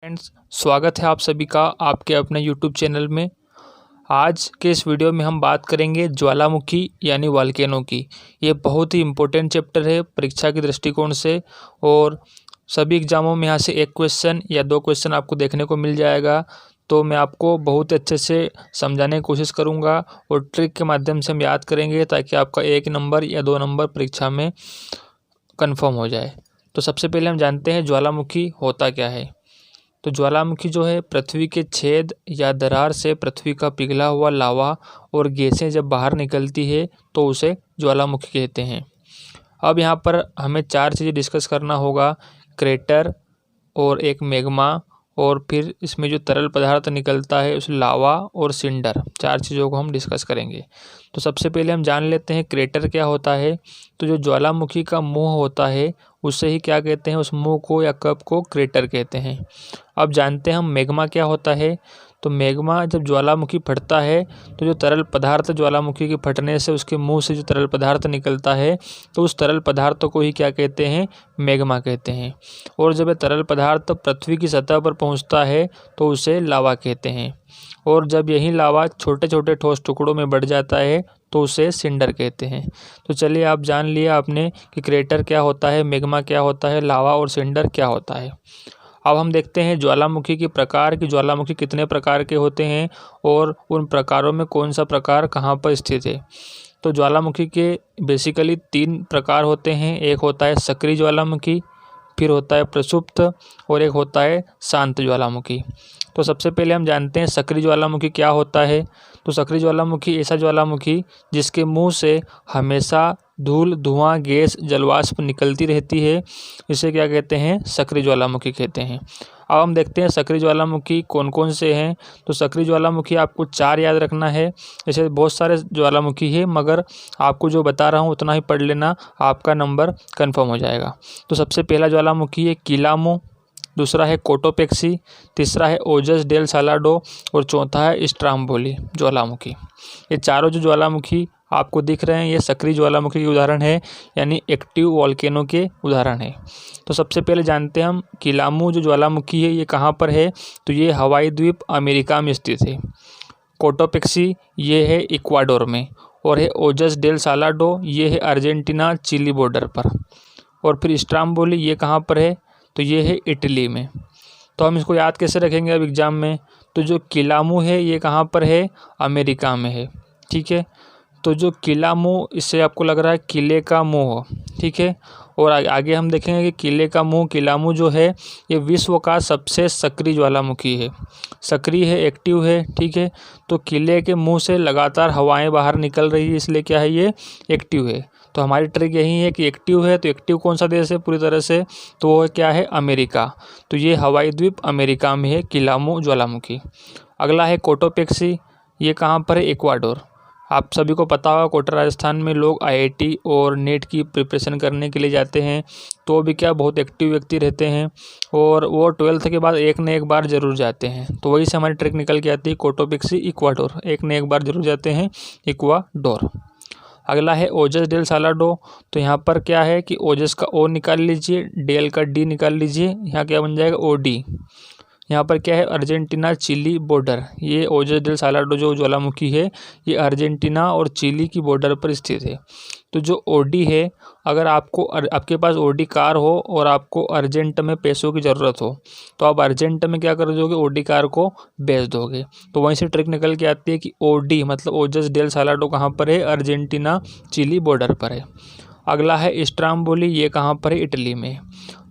Friends, स्वागत है आप सभी का आपके अपने यूट्यूब चैनल में। आज के इस वीडियो में हम बात करेंगे ज्वालामुखी यानी वॉल्केनो की। ये बहुत ही इम्पोर्टेंट चैप्टर है परीक्षा के दृष्टिकोण से, और सभी एग्जामों में यहाँ से एक क्वेश्चन या दो क्वेश्चन आपको देखने को मिल जाएगा। तो मैं आपको बहुत अच्छे से समझाने की कोशिश करूँगा और ट्रिक के माध्यम से हम याद करेंगे ताकि आपका 1 नंबर या 2 नंबर परीक्षा में कन्फर्म हो जाए। तो सबसे पहले हम जानते हैं ज्वालामुखी होता क्या है। तो ज्वालामुखी जो है पृथ्वी के छेद या दरार से पृथ्वी का पिघला हुआ लावा और गैसें जब बाहर निकलती है तो उसे ज्वालामुखी कहते हैं। अब यहाँ पर हमें 4 चीज़ें डिस्कस करना होगा, क्रेटर और एक मैग्मा, और फिर इसमें जो तरल पदार्थ निकलता है उस लावा और सिंडर। 4 चीज़ों को हम डिस्कस करेंगे। तो सबसे पहले हम जान लेते हैं क्रेटर क्या होता है। तो जो ज्वालामुखी का मुंह होता है उसे ही क्या कहते हैं, उस मुंह को या कप को क्रेटर कहते हैं। अब जानते हैं हम मैग्मा क्या होता है। तो मैग्मा जब ज्वालामुखी फटता है तो जो तरल पदार्थ ज्वालामुखी के फटने से उसके मुंह से जो तरल पदार्थ निकलता है तो उस तरल पदार्थ को ही क्या कहते हैं, मैग्मा कहते हैं। और जब ये तरल पदार्थ पृथ्वी की सतह पर पहुंचता है तो उसे लावा कहते हैं। और जब यही लावा छोटे छोटे ठोस टुकड़ों में बढ़ जाता है तो उसे सिंडर कहते हैं। तो चलिए, आप जान लिया आपने कि क्रेटर क्या होता है, मैग्मा क्या होता है, लावा और सिंडर क्या होता है। अब हम देखते हैं ज्वालामुखी के प्रकार कि ज्वालामुखी कितने प्रकार के होते हैं और उन प्रकारों में कौन सा प्रकार कहाँ पर स्थित है। तो ज्वालामुखी के बेसिकली 3 प्रकार होते हैं। एक होता है सक्रिय ज्वालामुखी, फिर होता है प्रसुप्त, और एक होता है शांत ज्वालामुखी। तो सबसे पहले हम जानते हैं सक्रिय ज्वालामुखी क्या होता है। तो सक्रिय ज्वालामुखी ऐसा ज्वालामुखी जिसके मुंह से हमेशा धूल, धुआं, गैस, जलवाष्प निकलती रहती है, इसे क्या कहते हैं, सक्रिय ज्वालामुखी कहते हैं। अब हम देखते हैं सक्रिय ज्वालामुखी कौन कौन से हैं। तो सक्रिय ज्वालामुखी आपको 4 याद रखना है। ऐसे बहुत सारे ज्वालामुखी है, मगर आपको जो बता रहा हूँ उतना ही पढ़ लेना, आपका नंबर कन्फर्म हो जाएगा। तो सबसे पहला ज्वालामुखी है किलामू, दूसरा है कोटोपेक्सी, तीसरा है ओजस डेल सालाडो, और चौथा है स्ट्राम्बोली ज्वालामुखी। ये चारों जो ज्वालामुखी आपको दिख रहे हैं ये सक्रिय ज्वालामुखी के उदाहरण है, यानी एक्टिव वॉल्केनो के उदाहरण है। तो सबसे पहले जानते हैं हम किलामू जो ज्वालामुखी है ये कहाँ पर है। तो ये हवाई द्वीप अमेरिका में स्थित है। कोटोपेक्सी ये है इक्वाडोर में, और है ओजस डेल सालाडो ये है अर्जेंटीना चिली बॉर्डर पर, और फिर स्ट्राम्बोली ये कहाँ पर है, तो ये है इटली में। तो हम इसको याद कैसे रखेंगे अब एग्जाम में। तो जो किलामू है ये कहाँ पर है, अमेरिका में है, ठीक है। तो जो किलामू, इससे आपको लग रहा है किले का मुंह, ठीक है। और आगे हम देखेंगे कि किले का मुंह किलामू जो है ये विश्व का सबसे सक्रिय ज्वालामुखी है। सक्रिय है, एक्टिव है, ठीक है। तो किले के मुंह से लगातार हवाएं बाहर निकल रही है, इसलिए क्या है, ये एक्टिव है। तो हमारी ट्रिक यही है कि एक्टिव है तो एक्टिव कौन सा देश है पूरी तरह से, तो वो क्या है, अमेरिका। तो ये हवाई द्वीप अमेरिका में है किलामू ज्वालामुखी। अगला है कोटोपेक्सी, ये कहाँ पर है, इक्वाडोर। आप सभी को पता होगा कोटा राजस्थान में लोग आईआईटी और नेट की प्रिपरेशन करने के लिए जाते हैं, तो भी क्या बहुत एक्टिव व्यक्ति रहते हैं, और वो 12th के बाद एक न एक बार जरूर जाते हैं। तो वही से हमारी ट्रिक निकल के आती है, कोटोपेक्सी इक्वाडोर, एक न एक बार जरूर जाते हैं इक्वाडोर। अगला है ओजस डेल सालाडो। तो यहाँ पर क्या है कि ओजस का ओ निकाल लीजिए, डेल का डी निकाल लीजिए, यहाँ क्या बन जाएगा, ओडी। यहाँ पर क्या है, अर्जेंटीना चिली बॉर्डर। ये ओजस डेल सालाडो जो ज्वालामुखी है ये अर्जेंटीना और चिली की बॉर्डर पर स्थित है। तो जो ओडी है, अगर आपके पास ओडी कार हो और आपको अर्जेंट में पैसों की ज़रूरत हो तो आप अर्जेंट में क्या कर दोगे, ओडी कार को बेच दोगे। तो वहीं से ट्रिक निकल के आती है कि ओडी मतलब ओजस डेल सालाडो कहाँ पर है, अर्जेंटीना चिली बॉर्डर पर है। अगला है स्ट्राम्बोली, ये कहाँ पर है, इटली में।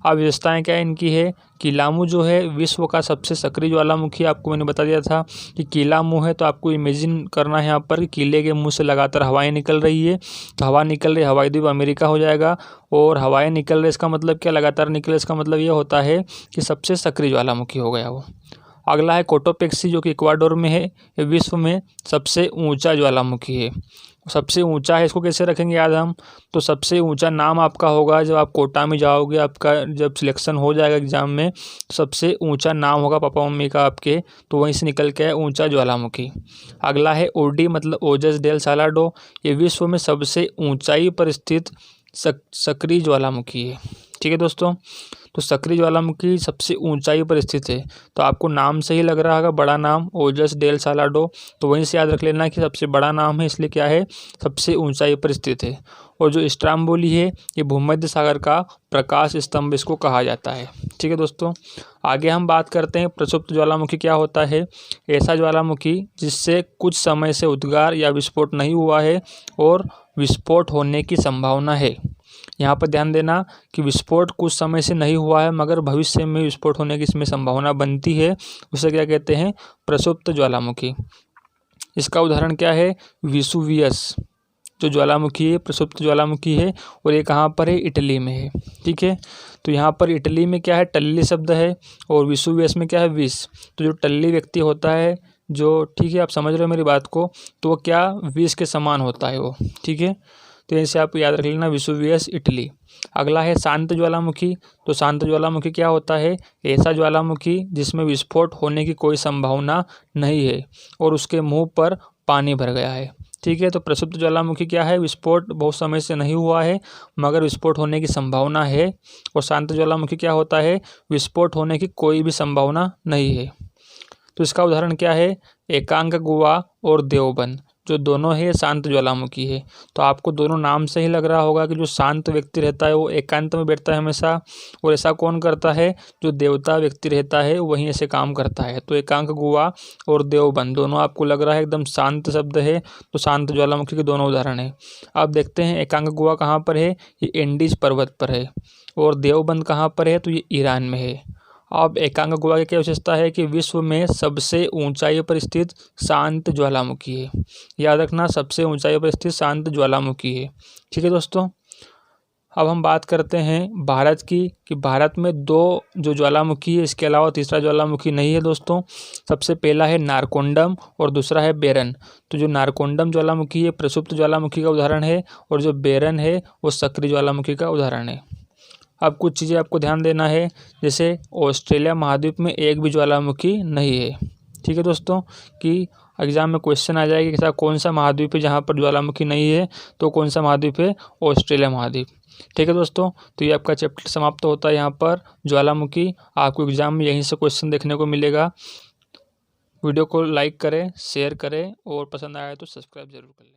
अब विशेषताएँ क्या इनकी है, किलामू जो है विश्व का सबसे सक्रिय ज्वालामुखी, आपको मैंने बता दिया था कि किलामू है। तो आपको इमेजिन करना है यहाँ पर किले के मुंह से लगातार हवाएं निकल रही है, तो हवा निकल रही, हवाई द्वीप अमेरिका हो जाएगा। और हवाएं निकल रही इसका मतलब क्या, लगातार निकले, इसका मतलब ये होता है कि सबसे सक्रिय ज्वालामुखी हो गया वो। अगला है कोटोपेक्सी जो कि इक्वाडोर में है, ये विश्व में सबसे ऊंचा ज्वालामुखी है। सबसे ऊंचा है, इसको कैसे रखेंगे याद हम। तो सबसे ऊंचा नाम आपका होगा जब आप कोटा में जाओगे, आपका जब सिलेक्शन हो जाएगा एग्जाम में, तो सबसे ऊंचा नाम होगा पापा मम्मी का आपके, तो वहीं से निकल के है ऊंचा ज्वालामुखी। अगला है ओडी मतलब ओजस डेल सालाडो, ये विश्व में सबसे ऊंचाई पर स्थित सक्रिय ज्वालामुखी है, ठीक है दोस्तों। तो सक्रिय ज्वालामुखी सबसे ऊंचाई पर स्थित है। तो आपको नाम से ही लग रहा होगा बड़ा नाम ओजस डेल सालाडो, तो वहीं से याद रख लेना कि सबसे बड़ा नाम है, इसलिए क्या है सबसे ऊंचाई पर स्थित है। और जो स्ट्रोम्बोली है ये भूमध्य सागर का प्रकाश स्तंभ इसको कहा जाता है। ठीक है दोस्तों, आगे हम बात करते हैं प्रसुप्त ज्वालामुखी क्या होता है। ऐसा ज्वालामुखी जिससे कुछ समय से उद्गार या विस्फोट नहीं हुआ है और विस्फोट होने की संभावना है। यहाँ पर ध्यान देना कि विस्फोट कुछ समय से नहीं हुआ है मगर भविष्य में विस्फोट होने की इसमें संभावना बनती है, उसे क्या कहते हैं प्रसुप्त ज्वालामुखी। इसका उदाहरण क्या है विसुवियस जो ज्वालामुखी है प्रसुप्त ज्वालामुखी है और ये कहाँ पर है इटली में है। ठीक है, तो यहाँ पर इटली में क्या है टल्ली शब्द है और विसुवियस में क्या है विष। तो जो टल्ली व्यक्ति होता है जो, ठीक है आप समझ रहे हो मेरी बात को, तो वो क्या विष के समान होता है वो। ठीक है, तो ऐसे आप याद रख लेना विसुवियस इटली। अगला है शांत ज्वालामुखी। तो शांत ज्वालामुखी क्या होता है ऐसा ज्वालामुखी जिसमें विस्फोट होने की कोई संभावना नहीं है और उसके मुंह पर पानी भर गया है। ठीक है, तो प्रसुप्त ज्वालामुखी क्या है विस्फोट बहुत समय से नहीं हुआ है मगर विस्फोट होने की संभावना है। और शांत ज्वालामुखी क्या होता है विस्फोट होने की कोई भी संभावना नहीं है। तो इसका उदाहरण क्या है एकांकगुआ और देवबंद जो दोनों है शांत ज्वालामुखी है। तो आपको दोनों नाम से ही लग रहा होगा कि जो शांत व्यक्ति रहता है वो एकांत में बैठता है हमेशा, और ऐसा कौन करता है जो देवता व्यक्ति रहता है वहीं ऐसे काम करता है। तो एकांकगुआ और देवबंद दोनों आपको लग रहा है एकदम शांत शब्द है, तो शांत ज्वालामुखी के दोनों उदाहरण है। अब देखते हैं एकांकगुआ कहाँ पर है, ये एंडीज पर्वत पर है, और देवबंद कहाँ पर है तो ये ईरान में है। अब एकांकगुआ की क्या विशेषता है कि विश्व में सबसे ऊंचाई पर स्थित शांत ज्वालामुखी है। याद रखना सबसे ऊंचाई पर स्थित शांत ज्वालामुखी है। ठीक है दोस्तों, अब हम बात करते हैं भारत की कि भारत में दो जो ज्वालामुखी है इसके अलावा तीसरा ज्वालामुखी नहीं है दोस्तों। सबसे पहला है नारकोंडम और दूसरा है बेरन। तो जो नारकोंडम ज्वालामुखी है प्रसुप्त ज्वालामुखी का उदाहरण है और जो बेरन है वो सक्रिय ज्वालामुखी का उदाहरण है। अब कुछ चीज़ें आपको ध्यान देना है, जैसे ऑस्ट्रेलिया महाद्वीप में एक भी ज्वालामुखी नहीं है। ठीक है दोस्तों, कि एग्जाम में क्वेश्चन आ जाएगा कि कौन सा महाद्वीप है जहाँ पर ज्वालामुखी नहीं है, तो कौन सा महाद्वीप है ऑस्ट्रेलिया महाद्वीप। ठीक है दोस्तों, तो ये आपका चैप्टर समाप्त होता है यहाँ पर ज्वालामुखी। आपको एग्जाम में यहीं से क्वेश्चन देखने को मिलेगा। वीडियो को लाइक करें, शेयर करें और पसंद आया तो सब्सक्राइब जरूर कर लें।